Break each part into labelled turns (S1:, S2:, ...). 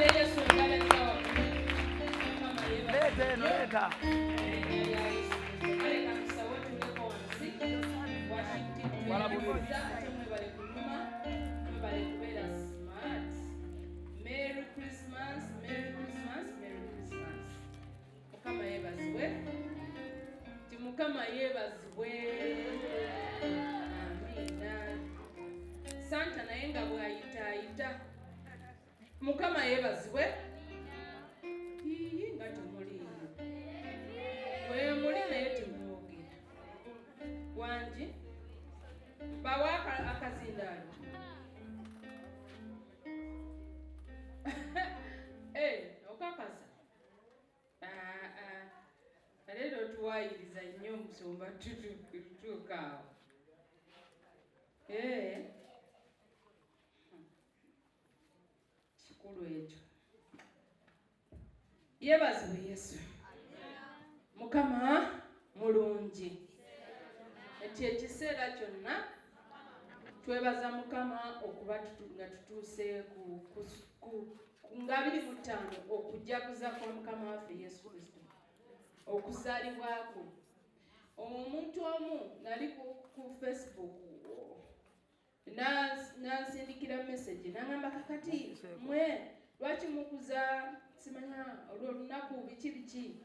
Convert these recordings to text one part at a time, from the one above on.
S1: Merry Christmas, Merry Christmas, Merry Christmas. Mukama yebazibwe. Mukama yebazibwe. Amina. Santa naye nga bw'ayita. Mukama yebazibwe. Iyi nga temuliyo. Bwe muli naye temwogera. Wangi bawa akazindaalo. Okakaza. Leero tuwayiriza nnyo omusumba tutuuka awo. Kikulu ekyo. Yeebazibwe Yesu. Mukama mulungi. Ekyo ekiseera kyonna twebaza Mukama okuba nga tutuuse ku ngabiri mu ttaano okujaguza kwa Mukama waffe Yesu Kristo. Okuzaalibwako. Omuntu omu nali ku Facebook nansindikira message n'angamba kakati mwe lwaki mukuza simanya olunaku biki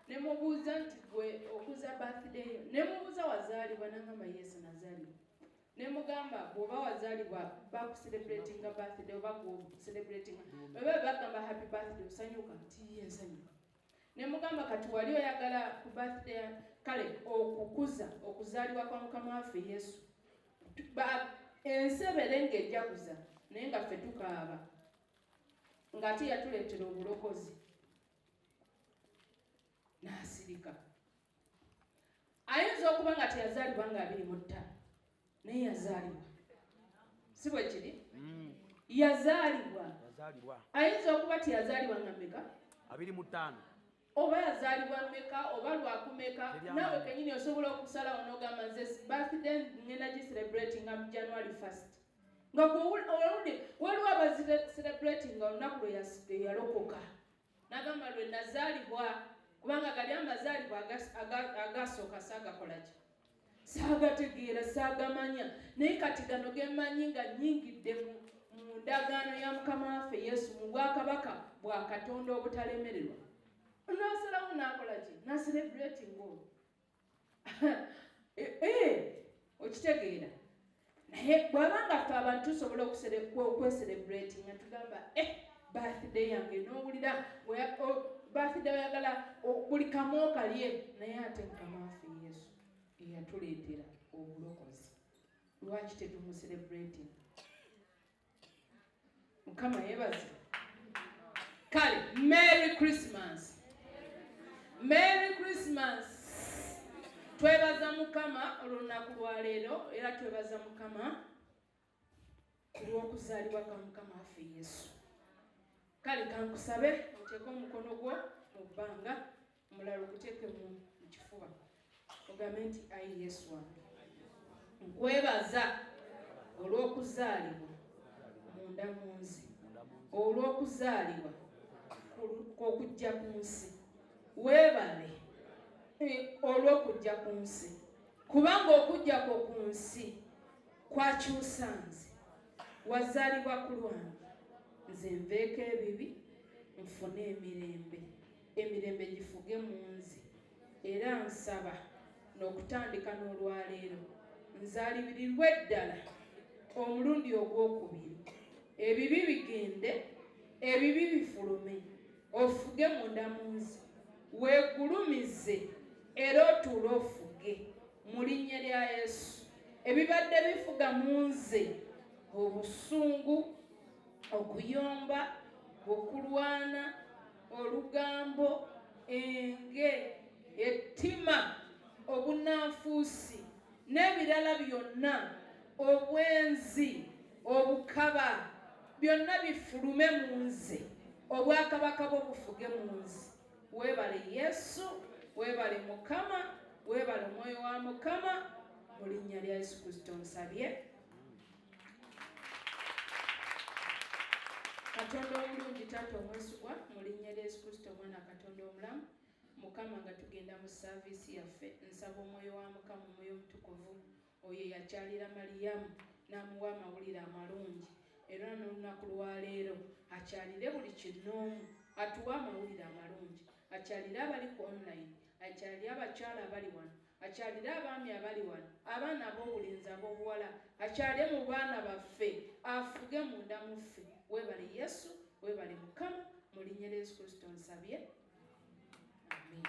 S1: ne mubuuza nti gwe okuza birthday ne mubuuza wazaalibwa n'angamba Yesu nazaalibwa. Ne mugamba bw'oba wazaalibwa bakucelebratinga birthday oba celebrating oba bagamba happy birthday osanyuka nti nsanyuka. Ne mugamba kati wali oyagala ku birthday kale okukuza okuzaalibwa kwa Mukama waffe Yesu ensebere ng'ejjaguza naye nga ffe tukaaba ng'ate yatuleetera obulokozi n'asirika. Ayinza okuba nga teyazaalibwa nga 25 naye yazaalibwa. Si bwe kiri? Yazaalibwa. Ayinza okuba teyazaalibwa nga mmeka? 25. Oba yazaalibwa mmeka oba lwakumeka naawe kenyini osobola okusalawo n'ogamba nze birthday ngenda giselebratinga mu January 1st. Nga owulidde waliwo abazicelebratinga olunaku lwe yalokoka. N'agamba lwe nazaalibwa kubanga gali amazaalibwa agasooka saagakola ki? Saagategeera saagamanya. Naye kati gano gemmanyi nga nnyingidde mu ndagaano ya Mukama waffe Yesu mu bwakabaka bwa Katonda obutalemererwa. N'asalawo n'akola ki? N'acelebrating olwo. Okitegeera. Naye bw'abanga ffe abantu tusobola okwecelebrating nga tugamba birthday yange n'owulira birthday oyagala buli kamu okalye naye ate Mukama waffe Yesu eyatuleetera obulokozi. Lwaki tetumucelebrating? Mukama yeebaze. Kale, Merry Christmas. Merry Christmas. Twebaza Mukama olunaku lwa leero era twebaza Mukama olw'okuzaalibwa kwa Mukama waffe Yesu. Kale kankusabe oteeke omukono gwo mu bbanga omulala okuteeke mu kifuba ogambe nti ayi Yesu wange nkwebaza olw'okuzaalibwa munda mu nzi, olw'okuzaalibwa okujja ku nsi. Weebale olw'okujja ku nsi kubanga okujja kwo ku nsi kwakyusa nze. Wazaalibwa ku lwange nze nveeko ebibi nfune emirembe gifuge mu nzi. Era nsaba n'okutandika n'olwaleero nzaalibirirwe ddala omulundi ogwokubiri. Ebibi bigende, ebibi bifulume, ofuge munda mu nzi, weegulumize era otuule ofuge mu linnya lya Yesu. Ebibadde bifuga mu nze obusungu, okuyomba, okulwana, olugambo, enge, ettima, obunanfuusi n'ebirala byonna, obwenzi, obukaba, byonna bifulume mu nze. Obwakabaka bwo bufuge mu nzi. Weebale Yesu, weebale Mukama, weebale omwoyo wa Mukama mu linnya lya Yesu Kristo nsabye. Katonda omulungi Taata omwesigwa mu linnya lya Yesu Kristo Omwana Katonda omulamu, Mukama nga tugenda mu saaviisi yaffe, nsaba omwoyo wa Mukama, omwoyo omutukuvu oyo yakyalira Maliyamu n'amuwa amawulire amalungi, era n'olunaku lwaleero akyalire buli kinnoomu, atuwa amawulire amalungi, akyalire abali ku online, akyalire abakyala abali wano, akyalire abaami abali wano, abaana ab'obulenzi ab'obuwala, akyalire mu baana baffe, afuge munda mu ffe. Weebale Yesu, weebale Mukama, mu linnya lya Yesu Kristo nsabye. Amen.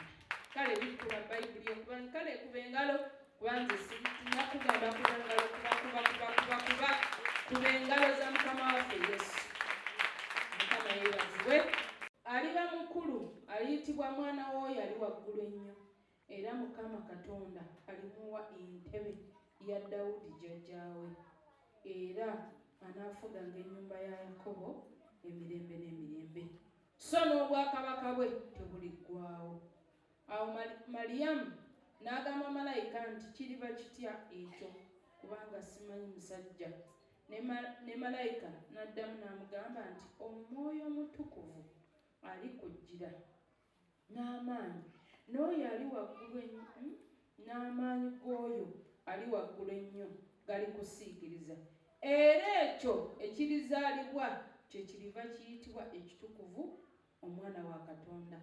S1: Kale bikula Bayibuli okubanga kale kuba engalo kubanze sinakugamba kuba engalo kuba engalo za Mukama waffe Yesu. Mukama yeebazibwe. Aliba mukulu ayitibwa mwana w'oyo ali waggulu ennyo, era Mukama Katonda alimuwa entebe ya Dawudi jjajjaawe, era anaafuganga ennyumba ya Yakobo emirembe n'emirembe, so n'obwakabaka bwe tebuliggwaawo. Awo Maliyamu n'agamba malayika nti kiriba kitya ekyo, kubanga simanyi musajja. Ne malayika n'addamu n'amugamba nti Omwoyo Omutukuvu alikujjira n'amaanyi, n'oyo ali waggulu ennyo n'amaanyi g'oyo ali waggulu ennyo galikusiikiriza, era ekyo ekirizaalibwa kye kiriva kiyitibwa ekitukuvu, Omwana wa Katonda.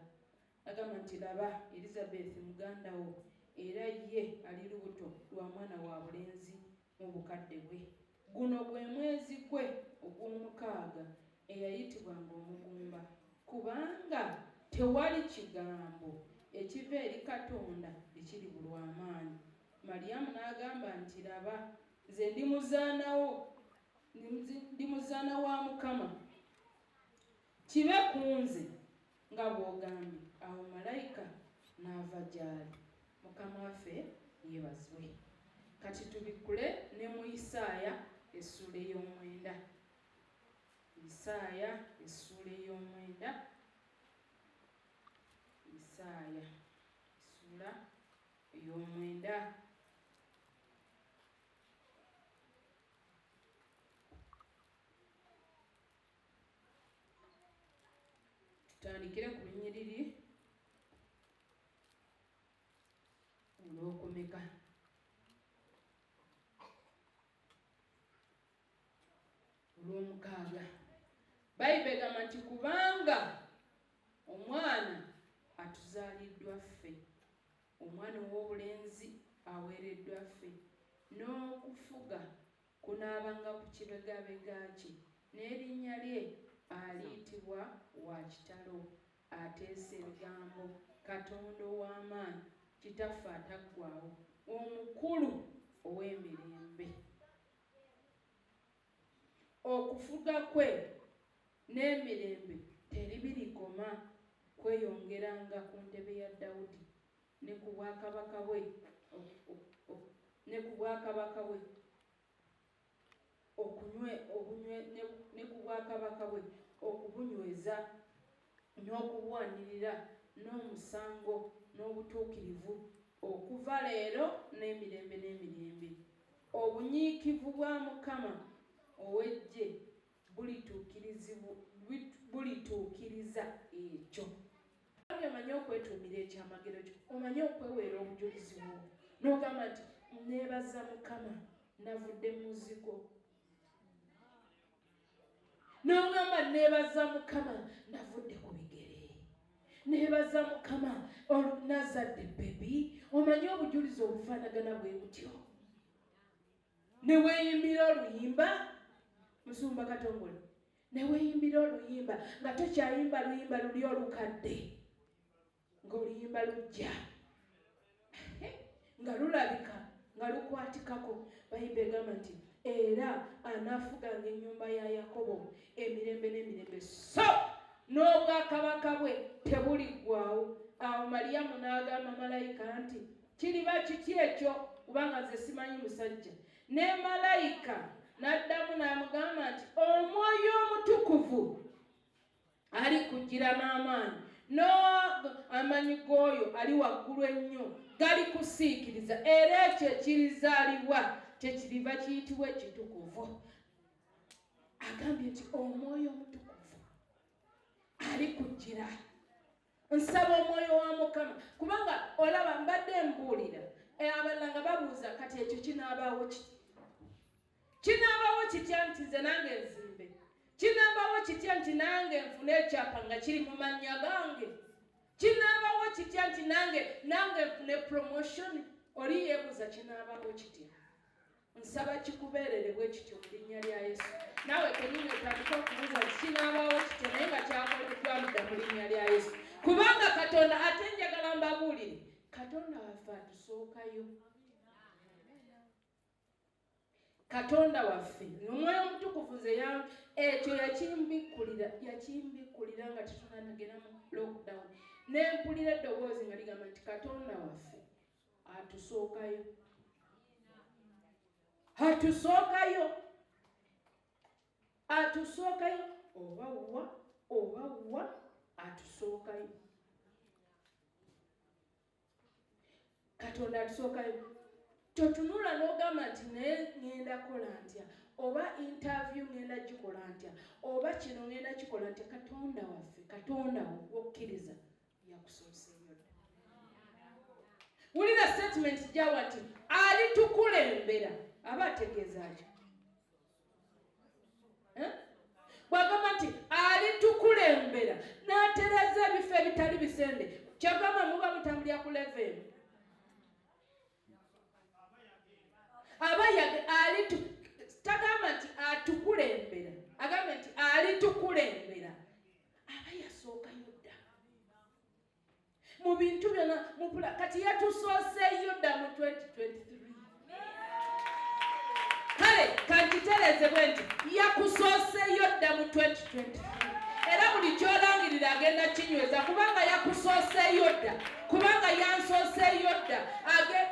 S1: Agamba nti laba Elizabeth muganda wo, era ye ali lubuto lwa mwana wa bulenzi mu bukadde bwe. Guno gwe mwezi gwe ogw'omukaaga eyayitibwanga omugumba, kubanga tewali kigambo ekiva eri Katonda ekiri bulwamaanyi. Maliyamu n'agamba nti laba nze ndi muzaana wa Mukama, kibe ku nze nga bw'ogambye. Awo malayika n'ava gy'ali. Mukama waffe yeebazibwe. Kati tubikkule ne mu Isaaya essuula ey'omwenda. Isaaya essuula ey'omwenda. Isaaya essuula ey'omwenda. Tutandikire ku lunyiriri olw'okumeka. Olw'omukaaga. Bayibuli egamba nti kubanga omwana atuzaaliddwa ffe, omwana ow'obulenzi aweereddwa ffe, n'okufuga kunaabanga ku kibegabega kye, n'erinnya lye aliyitibwa wa kitalo, ateesa ebigambo, Katonda ow'amaanyi, Kitaffe ataggwaawo, omukulu ow'emirembe. Okufuga kwe n'emirembe teribirikoma kweyongeranga ku ntebe ya Dawudi ne ku bwakabaka bwe okubunyweza n'okubwanirira n'omusango n'obutuukirivu okuva leero n'emirembe n'emirembe. Obunyiikivu bwa Mukama ow'eggye bulituukiriza ekyo. Omanyi okwetuumira ekyamagero kyo, omanyi okweweera obujulizi bwo, n'ogamba nti neebaza Mukama navudde mu muzigo, n'ogamba neebaza Mukama navudde ku bigere, neebaza Mukama nazadde bebi. Omanyi obujulizi obufaanagana bwe butyo. Ne weeyimbira oluyimba, Musumba Katongole, ne weeyimbira oluyimba nga tokyayimba luyimba luli olukadde, ng'oluyimba lujja nga lulabika nga lukwatikako. Bayibuli egamba nti era anaafuganga ennyumba ya Yakobo emirembe n'emirembe, so n'obwakabaka bwe tebuliggwaawo. Awo Maliyamu n'agamba malayika nti kiriba kiti ekyo, kubanga nze simanyi musajja. Ne malayika n'addamu n'amugamba nti Omwoyo Omutukuvu alikujjira n'amaanyi, n'amaanyi g'oyo ali waggulu ennyo galikusiikiriza, era ekyo ekirizaalibwa kye kiriva kiyitibwa ekitukuvu. Agambye nti Omwoyo Omutukuvu kujira. Nsaba omwoyo wa Mukama kubanga olaba mbadde mbuulira abalala nga babuuza kati ekyo kinaabaawo kiti. Kinaabaawo kitya nti nze nange nzimbe? Kinaabaawo kitya nti nange nfune ekyapa nga kiri mu mannya gange? Kinaabaawo kitya nti nange nfune promotion? Oli yeebuuza kinaabaawo kitya. Nsaba kikubeerere bwe kityo mu linnya lya Yesu. Naawe kenyini otandika okubuuza kinaabaawo kityo naye nga kyakoleddwa ludda mu linnya lya Yesu. Kubanga Katonda ate njagala mbabuulire, Katonda waffe atusookayo. Katonda waffe omwoyo omutukuvu nze ekyo yakimbikkulira nga tetunanagera mu lockdown. Nempulira eddoboozi nga ligamba nti Katonda waffe atusookayo. Atusookayo oba wa atusookayo. Katonda atusookayo. Totunula n'ogamba nti naye ngenda kola ntya, oba interview ngenda gikola ntya, oba kino ngenda kikola ntya. Katonda waffe, Katonda w'okkiriza yakusooseeyo. Wulira statement gyawa nti alitukulembera aba ategeeza atyo. Bw'agamba nti alitukulembera n'atereza ebifo ebitali bisende, kyagamba muba mutambulira ku level. Tagama nti atukulembera, agamba nti alitukulembera aba yasookayo dda mu bintu byonna mupula. Kati yatusooseeyo dda mu 2023. Kale kankitereezebwe nti yakusooseeyo dda mu 2023 era buli kyolangirira agenda kinyweza kubanga yakusooseeyo dda, kubanga yansooseeyo dda.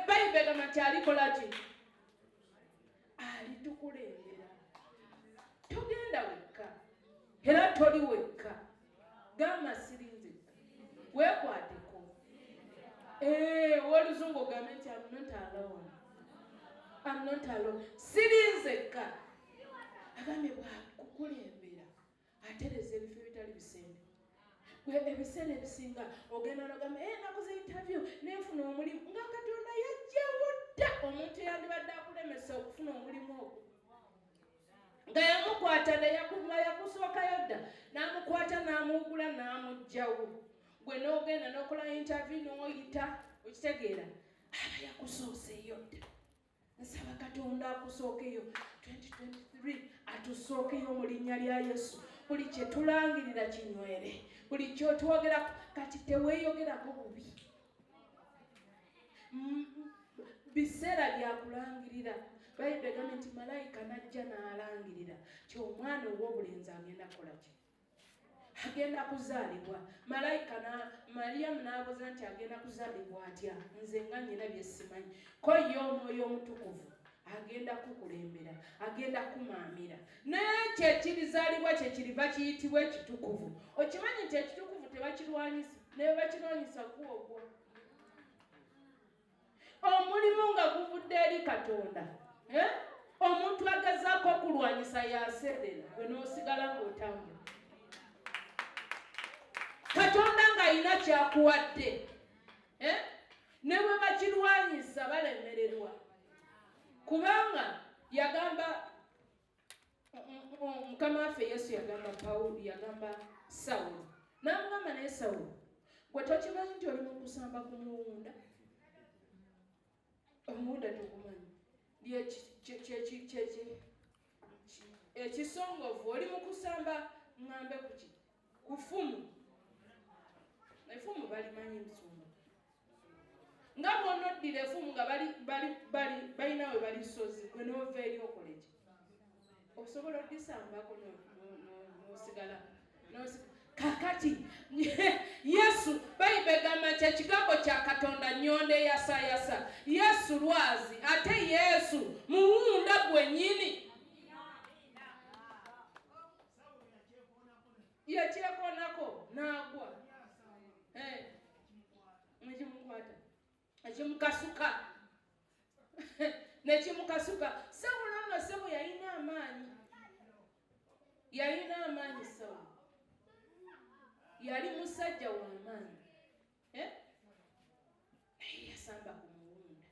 S1: Bayibuli egamba nti alikola ki? Alitukulembera. Togenda wekka era toli wekka. Gamba sirinze weekwateko. Oluzungu ogambe nti I'm not alone. Sirinzekka. Agambe bwakukulembera atereza ebifo ebitali bisende. Ebisende ebisinga ogenda nogamba nakoze interview nenfuna omulimu nga Katonda yajjawo dda omuntu eyandibadde akulemesa okufuna omulimu ogwo. Nga yamukwata yakusookayo dda n'amukwata n'amuwugula n'amugjawo. Gwe n'ogenda n'okola interview n'oyita okitegeera aba yakusooseeyo dda. Nsaba Katonda akusookeyo 2023 atusookeyo mu linnya lya Yesu. Buli kye tulangirira kinywere, buli kyotwogerako kati teweeyogerako bubi. Biseera byakulangirira. Bayibuli egamba nti malayika najja n'alangirira ti omwana ow'obulenzi agenda kukola ki? Agenda kuzaalibwa. Mariyamu n'abuuza nti agenda kuzaalibwa atya? Nze nga nnyina bye simanyi. Ko ye omwoyo omutukuvu agenda kukulembera, agenda kumaamira. Naye kyekirizaalibwa kyekiriva kiyitibwa ekitukuvu. Okimanyi nti ekitukuvu tebakirwanyisa, naye bakirwanyisa gwogwo. Omulimu nga guvudde eri Katonda, omuntu agezaako okulwanyisa yaserera, gwe n'osigala ng'otambula. Katonda ng'alina kyakuwadde, ne bwe bakirwanyisa balemererwa. Kubanga yagamba Mukama waffe Yesu yagamba Sawulo, n'amugamba naye Sawulo, gwe tokimanyi nti oli mu kusamba ku muwunda? Omuwunda tugumanyi ekisongovu, oli mu kusamba ngambe kuki? Ku ffumu. Effumu balimanyi nsumba. Nga bw'onoddira effumu nga balina we balisozi, gwe n'ova eri okola ki? Osobola oddisambako n'osigala. Kakati Yesu Bayibuli egamba nti ekigambo kya Katonda nnyonde eyasayasa. Yesu lwazi ate Yesu muwunda gwennyini. Yakyekoonako n'agwa. Nekimukwata, nekimukasuka. Nekimukasuka. Sawulo nga Sawulo yalina amaanyi. Yalina amaanyi Sawulo. yali musajja w'amaanyi yasamba ku muwunda.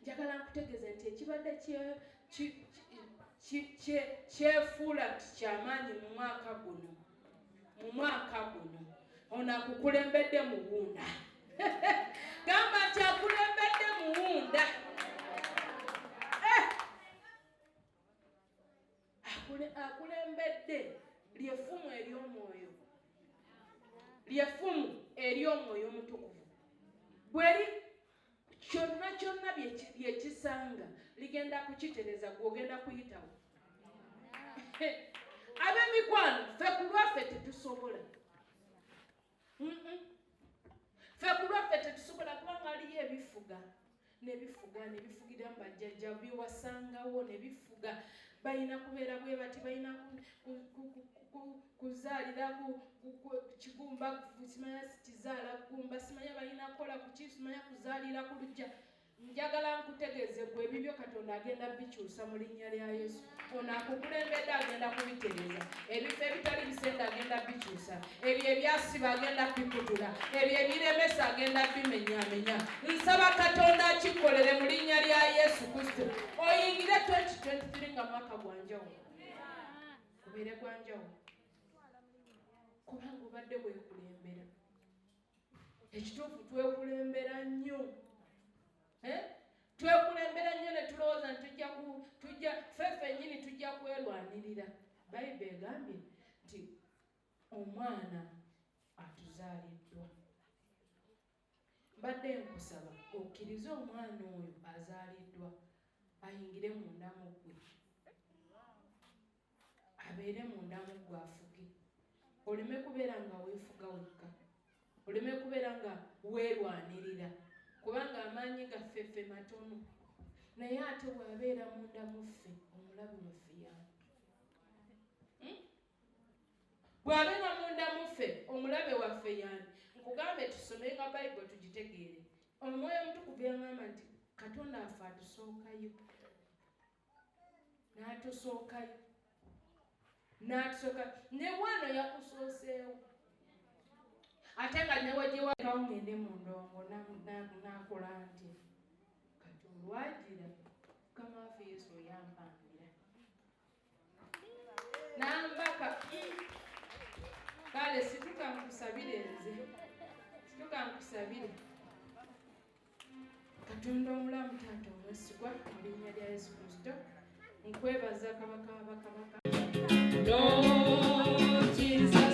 S1: Njagala nkutegeeza nti ekibadde kyefuula nti kyamaanyi mu mwaka guno ono akukulembedde muwunda. Gamba nti akulembedde muwunda. Akulembedde lyefumu ery'omwoyo omutukuvu. Bweri kyonna byekisanga ligenda kukitereza gw'ogenda kuyitawo. Ab'emikwano ffe ku lwaffe tetusobola. Ffe ku lwaffe tetusobola kubanga aliyo ebifuga nebifugira mu bajjajja byewasangawo nebifuga. Balina kubeera bwe bati, balina kuzaalira kigumba, simanya kizaala gumba, simanya balina kukola kuki, simanya kuzaalira ku lujja. Njagala nkutegeeze gwe ebibyo Katonda agenda bikyusa mu linnya lya Yesu. Ono akukulembedde agenda kubitereza. Ebifo ebitali bisenda agenda bikyusa. Ebyo ebyasiba agenda bikutula. Ebyo ebiremesa agenda bimenyamenya. Nsaba Katonda akikolere mu linnya lya Yesu Kristo. Oyingire 2023 nga mwaka gwanjawo. Kubeere gwanjawo. Kubanga obadde weekulembera. Ekituufu twekulembera nnyo. Twekulembera nnyo ne tulowooza nti tujja ffeffe nnyini tujja kwerwanirira. Bayibuli egambye nti omwana atuzaaliddwa. Mbadde nkusaba okkirize omwana oyo azaaliddwa ayingire munda mu ggwe, abeere munda mu ggwe afuge. Oleme kubeera nga weefuga wekka, oleme kubeera nga weerwanirira. Kubanga amaanyi gaffe ffe matono, naye ate bw'abeera munda mu ffe omulabe waffe y'ani? Bw'abeera munda mu ffe omulabe waffe y'ani? Nkugambe tusomenga Bayibuli tugitegeere. Omwoyo Omutukuvu yangamba nti Katonda affe atusookayo, n'atusooka ne wano yakusooseewo. Ate nga newe gyewa ngende mu ndongo n'akola ntya? Kati olwagira Mukama waffe Yesu oyampambira n'ambaka. Kale situka nkusabire Katonda omulamu, Taata omwesigwa, mu linnya lya Yesu Kristo nkwebaza Kabaka w'abakabaka. Lord Jesus,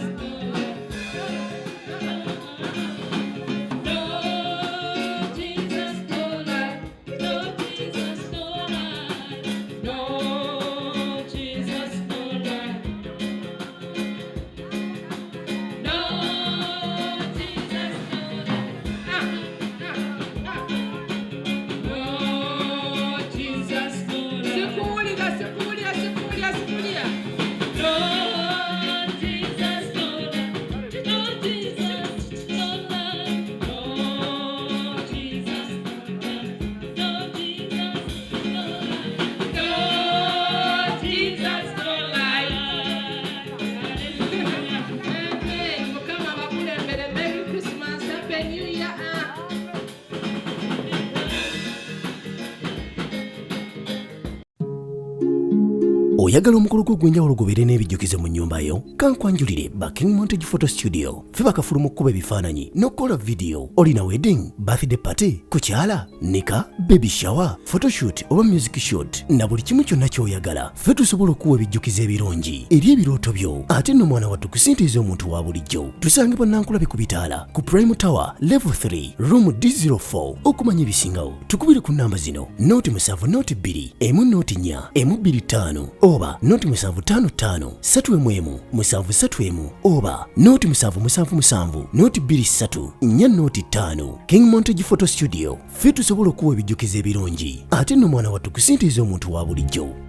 S2: oyagala omukolo gw'ogwenjawulo gubeere n'ebijjukize mu nnyumba yo, kankwanjulire ba King Montage Photo Studio. Ffe bakafuluma okukuba ebifaananyi n'okukola vidiyo. Olina wedding, birthday party, kukyala, nika, baby shower, photoshoot oba music shoot na buli kimu kyonna ky'oyagala. Ffe tusobola okuwa ebijjukize ebirungi eri ebirooto byo. Ate nno mwana wattu kusintiiza omuntu wa bulijjo. Tusangibwa Nankulabe ku Bitaala, ku Prime Tower, Level 3, Room D04. Okumanya ebisingawo, tukubire ku nnamba zino: 0702 104 125 oba 0755 311 731 oba 0777 223 405. King Montage Photo Studio. Ffe tusobola okuwa ebijjukize ebirungi ate nno mwana wattu kusintiiza omuntu wa bulijjo.